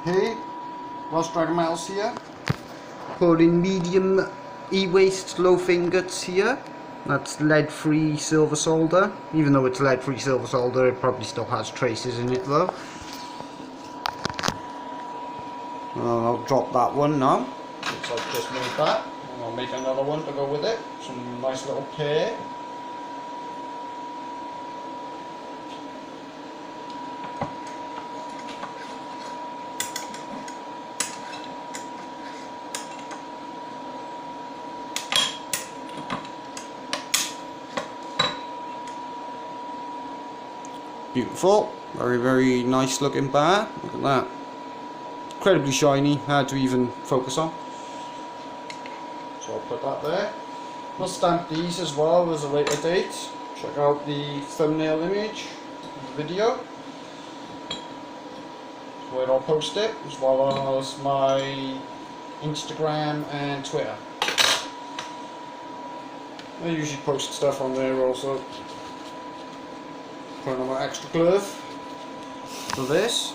Hey, Welsh Dragon Metals here. Pouring medium e-waste loaf ingots here. That's lead-free silver solder. Even though it's lead-free silver solder, it probably still has traces in it though. I'll drop that one now, since I've just made that. And I'll make another one to go with it. Some nice little pear. Beautiful, very nice looking bar. Look at that. Incredibly shiny, hard to even focus on. So I'll put that there. I'll stamp these as well as a later date. Check out the thumbnail image of the video. That's where I'll post it, as well as my Instagram and Twitter. I usually post stuff on there also. Put on my extra glove for this.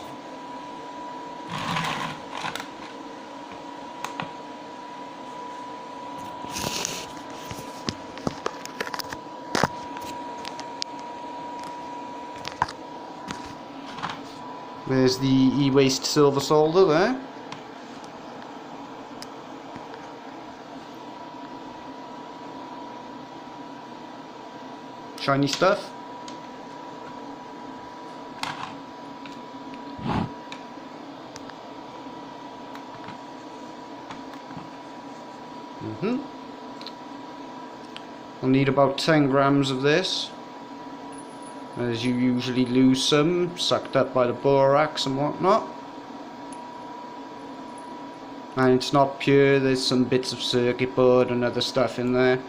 There's the e-waste silver solder there. Shiny stuff. I'll need about 10 grams of this, as you usually lose some, sucked up by the borax and whatnot. And it's not pure, there's some bits of circuit board and other stuff in there.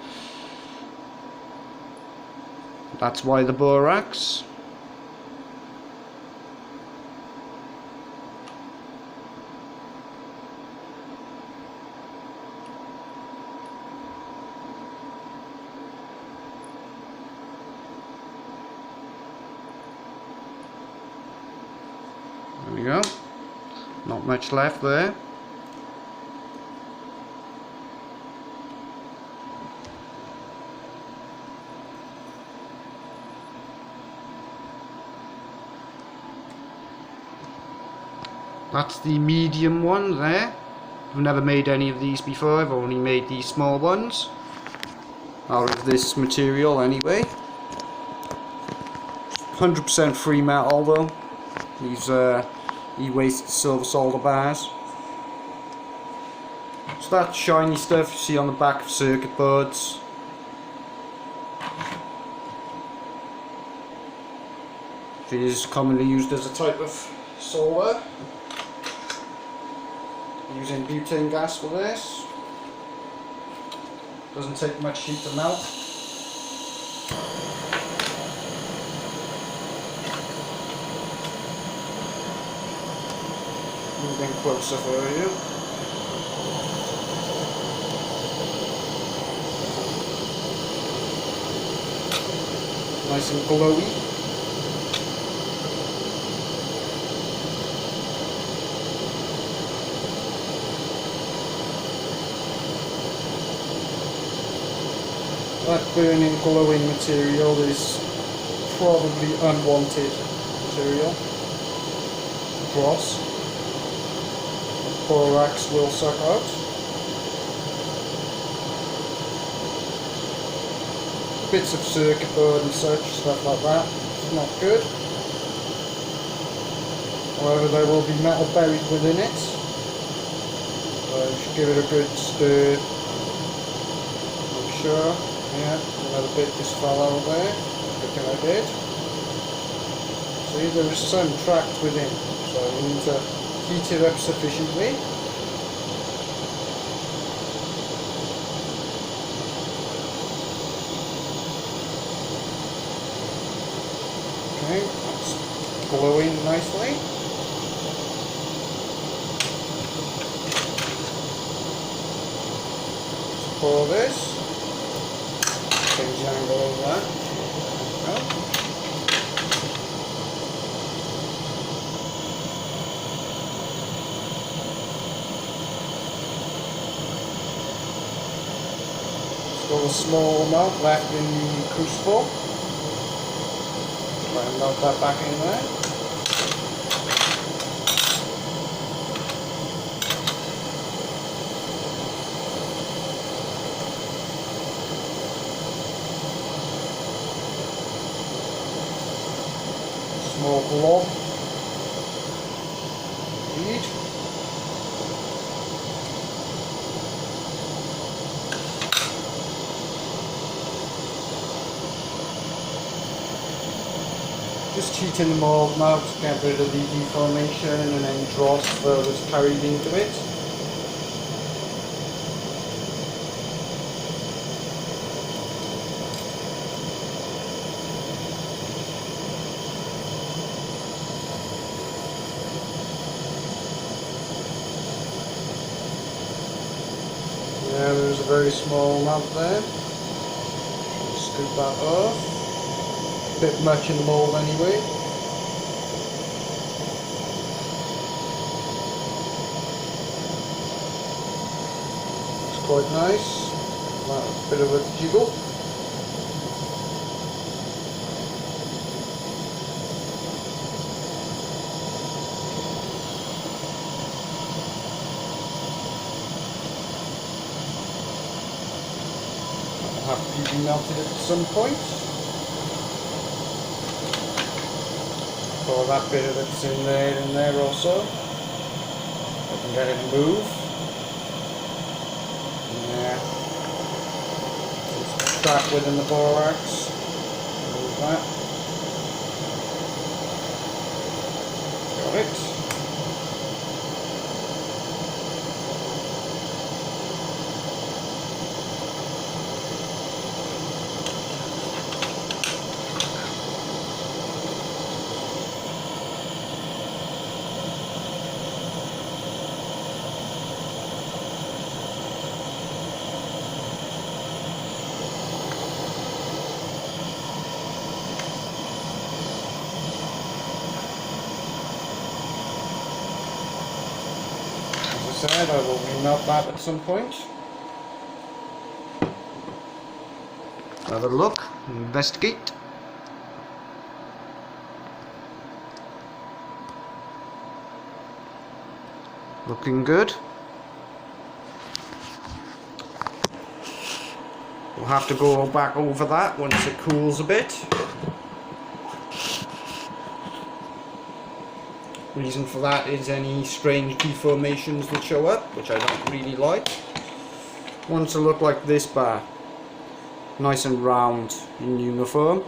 That's why the borax. There we go. Not much left there. That's the medium one there. I've never made any of these before, I've only made these small ones. Out of this material anyway. 100% free metal though. These e-waste silver solder bars. So that shiny stuff you see on the back of circuit boards. It is commonly used as a type of solder. Using butane gas for this. Doesn't take much heat to melt. Moving closer for you. Nice and glowy. That burning glowing material is probably unwanted material. Dross. Borax will suck out. Bits of circuit board and such, stuff like that. It's not good. However, there will be metal buried within it. So you should give it a good stir. Make sure. Yeah, another bit just fell out there. Good thing I did. See, there is some trapped within, so you need to heat it up sufficiently. Okay, that's glowing nicely. Let's pour this. Change the angle of that. Still a small amount left in the crucible. Try and melt that back in there. Small blob. Indeed. Just heating the mould now to get rid of the deformation and any dross that was carried into it. Yeah, there's a very small amount there. Scoop that off. A bit much in the mould anyway. It's quite nice. A bit of a jiggle. That'll have to be melted at some point. Pour that bit of it's in there also. I can get it to move. Yeah. It's trapped within the borax. Move that. Got it. Said, I will remelt that at some point. Have a look, investigate. Looking good. We'll have to go back over that once it cools a bit. Reason for that is any strange deformations that show up, which I don't really like. Want to look like this bar, nice and round and uniform,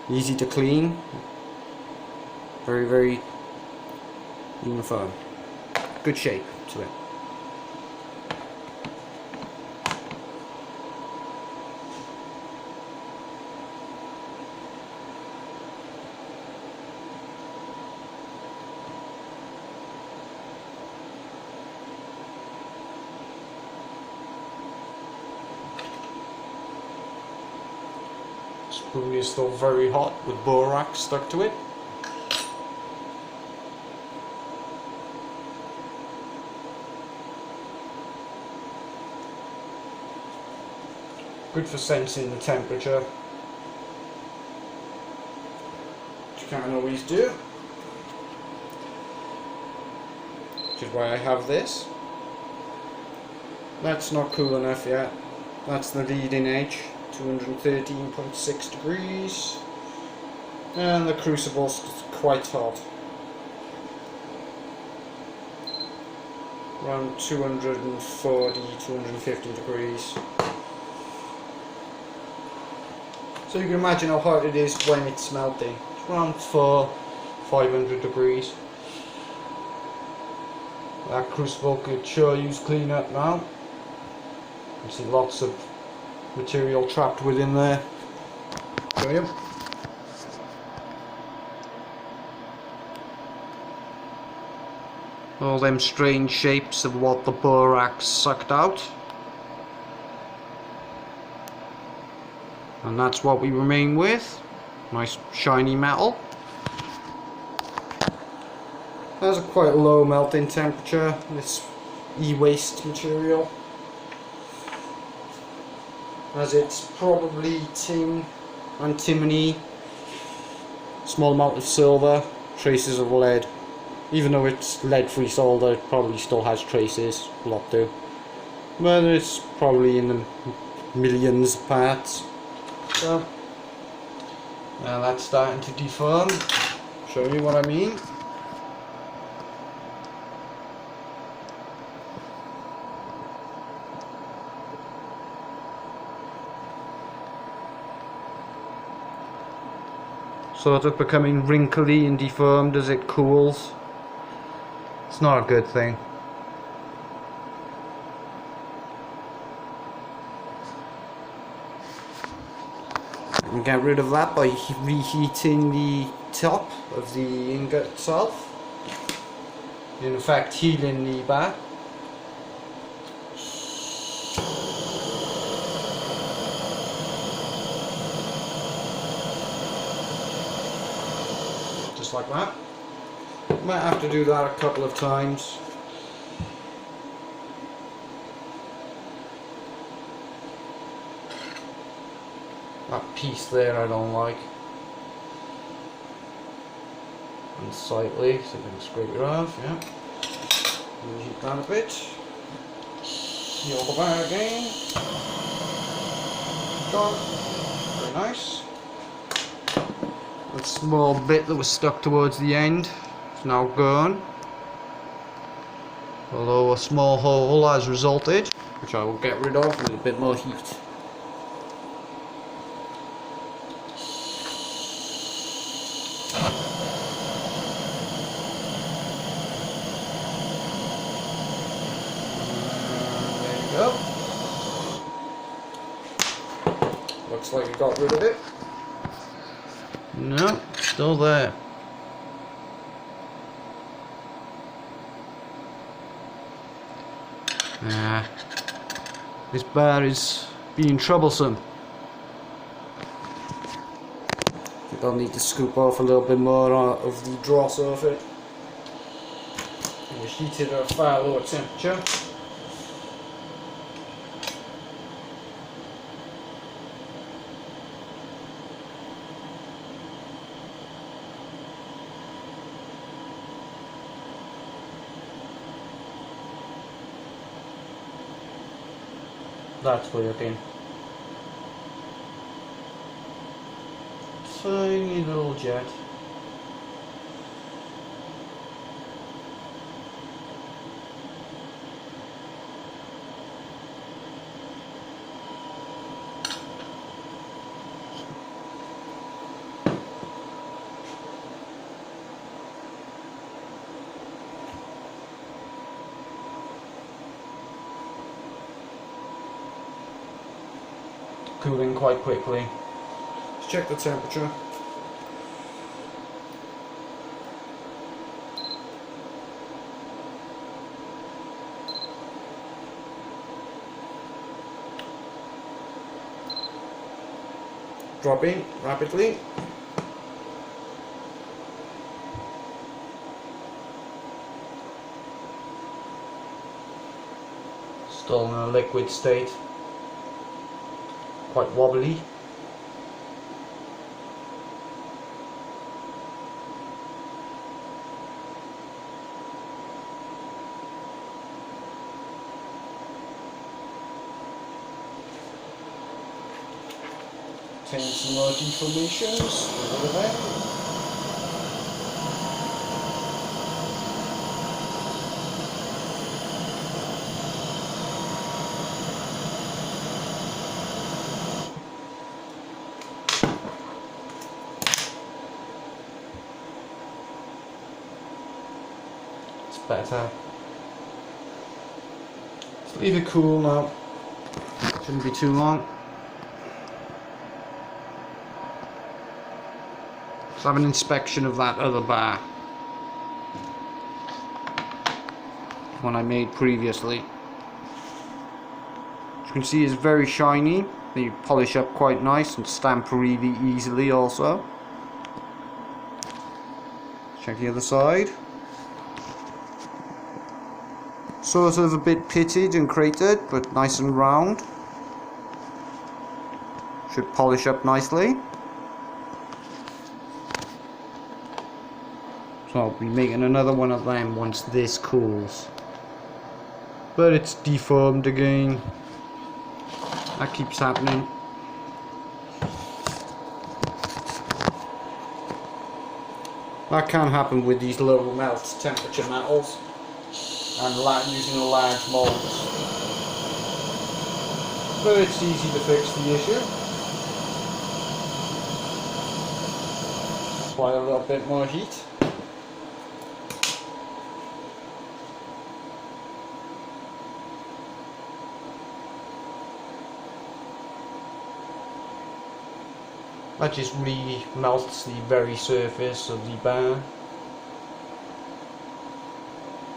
easy to clean, very uniform, good shape to it. Spoon is still very hot with borax stuck to it. Good for sensing the temperature, which you can't always do, which is why I have this. That's not cool enough yet. That's the leading edge. 213.6 degrees, and the crucible's quite hot, around 240-250 degrees. So you can imagine how hot it is when it's melting. It's around 500 degrees. That crucible could sure use clean up now. You see lots of material trapped within there. Show you. All them strange shapes of what the borax sucked out. And that's what we remain with. Nice shiny metal. Has a quite low melting temperature, this EWaste material. as it's probably tin, antimony, small amount of silver, traces of lead. Even though it's lead-free solder, it probably still has traces, a lot do. But it's probably in the millions of parts. So, now that's starting to deform. Show you what I mean. Sort of becoming wrinkly and deformed as it cools. It's not a good thing. You can get rid of that by reheating the top of the ingot itself. In effect, heating the bar. Just like that. Might have to do that a couple of times. That piece there I don't like. Unsightly, so you can scrape it off, yeah. Reheat that a bit. Heal the bar again. Done. Very nice. That small bit that was stuck towards the end is now gone. Although a small hole has resulted, which I will get rid of with a bit more heat. There you go. Looks like you got rid of it. No, still there. This bar is being troublesome. I think I'll need to scoop off a little bit more of the dross off it. It was heated at a far lower temperature. That's working. Tiny little jet. Cooling quite quickly. Let's check the temperature. Dropping rapidly. Still in a liquid state. Quite wobbly. Contains some more deformations. Get rid of them. Better. Just leave it cool now. Shouldn't be too long. Let's have an inspection of that other bar. One I made previously. As you can see, it's very shiny. They polish up quite nice and stamp really easily also. Check the other side. Sort of a bit pitted and cratered, but nice and round. Should polish up nicely. So I'll be making another one of them once this cools. But it's deformed again. That keeps happening. That can happen with these low melt temperature metals and using a large mold. But it's easy to fix the issue. Apply a little bit more heat. That just melts the very surface of the bar.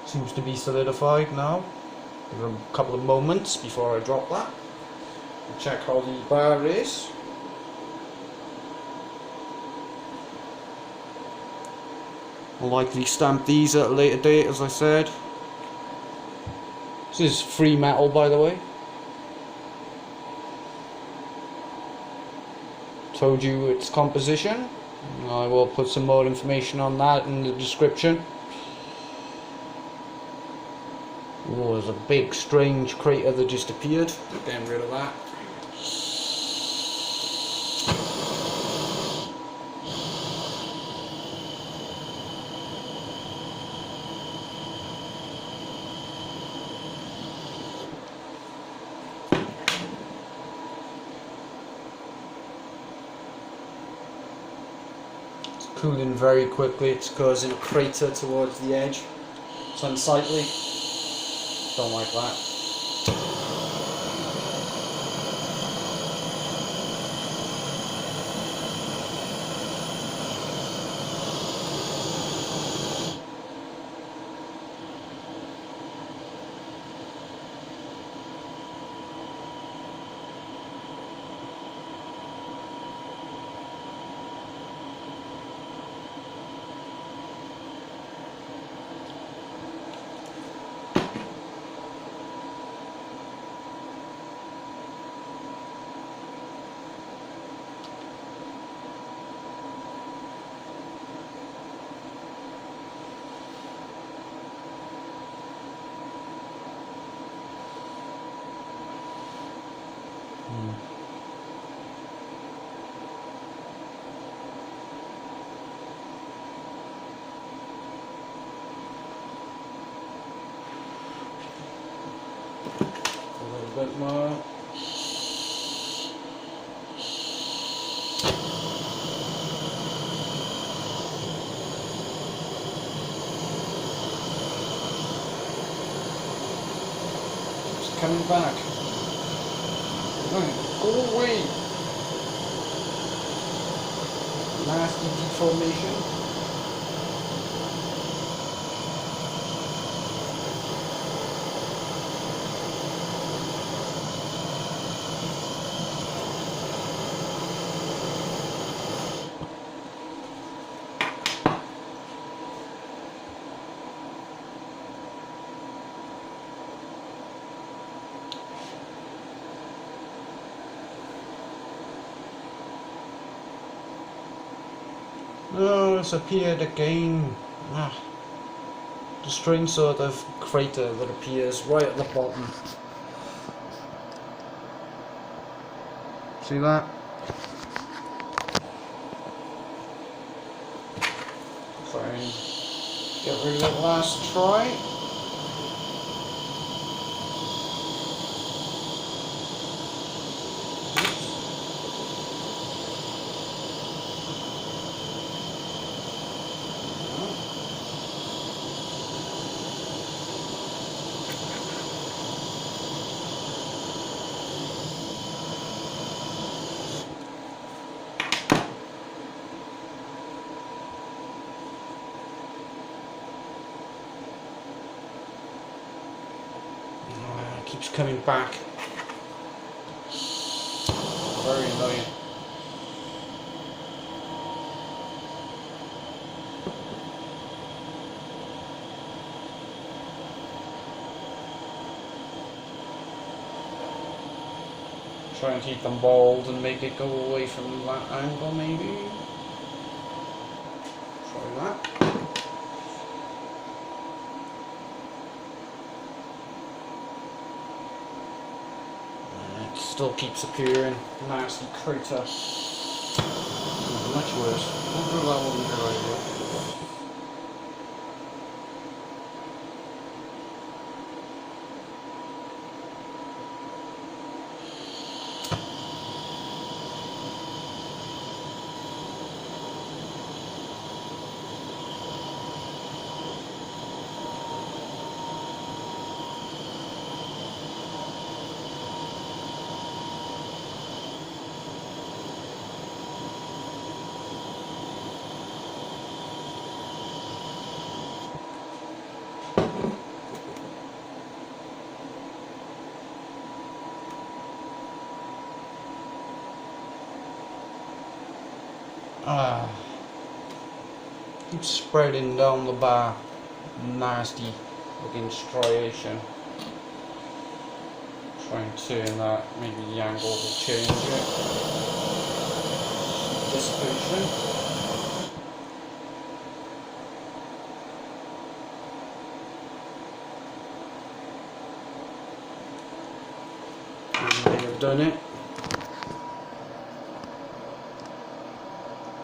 Seems to be solidified now. Give it a couple of moments before I drop that. Check how the bar is. I'll likely stamp these at a later date, as I said. This is free metal, by the way. Told you its composition. I will put some more information on that in the description. Oh, there's a big strange crater that just appeared. Getting rid of that. Cooling very quickly. It's causing a crater towards the edge. It's unsightly. Don't like that. A little bit more. It's coming back. Go away! Nasty deformation. Oh, it's appeared again. The strange sort of crater that appears right at the bottom. See that? Try and get rid of it last try. Keeps coming back. Very annoying. Try and keep them bald and make it go away from that angle maybe. Try that. It still keeps appearing. Nasty crater. Much worse. I wonder if that wasn't a good idea. Keeps spreading down the bar. Nasty looking striation. Try and turn that, maybe the angle will change it. Dissipation. I may have done it.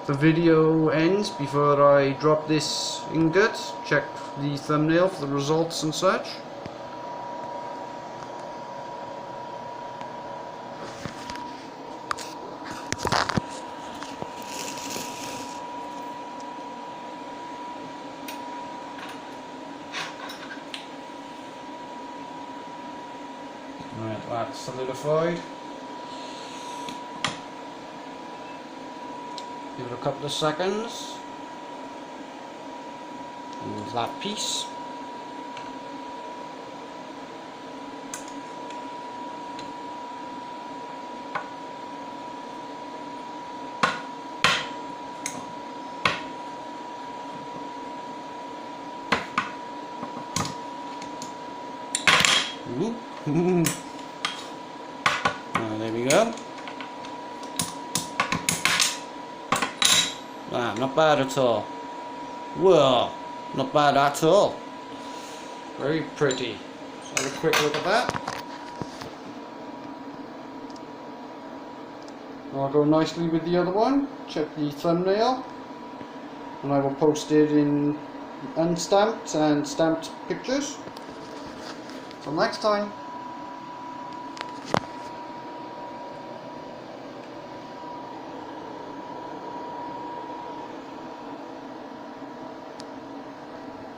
The video ends before I drop this ingot. Check the thumbnail for the results and such. Right, that's solidified. Give it a couple of seconds. And that piece. There we go. Not bad at all. Well, not bad at all. Very pretty. Let's have a quick look at that. I'll go nicely with the other one. Check the thumbnail. And I will post it in unstamped and stamped pictures. Till next time.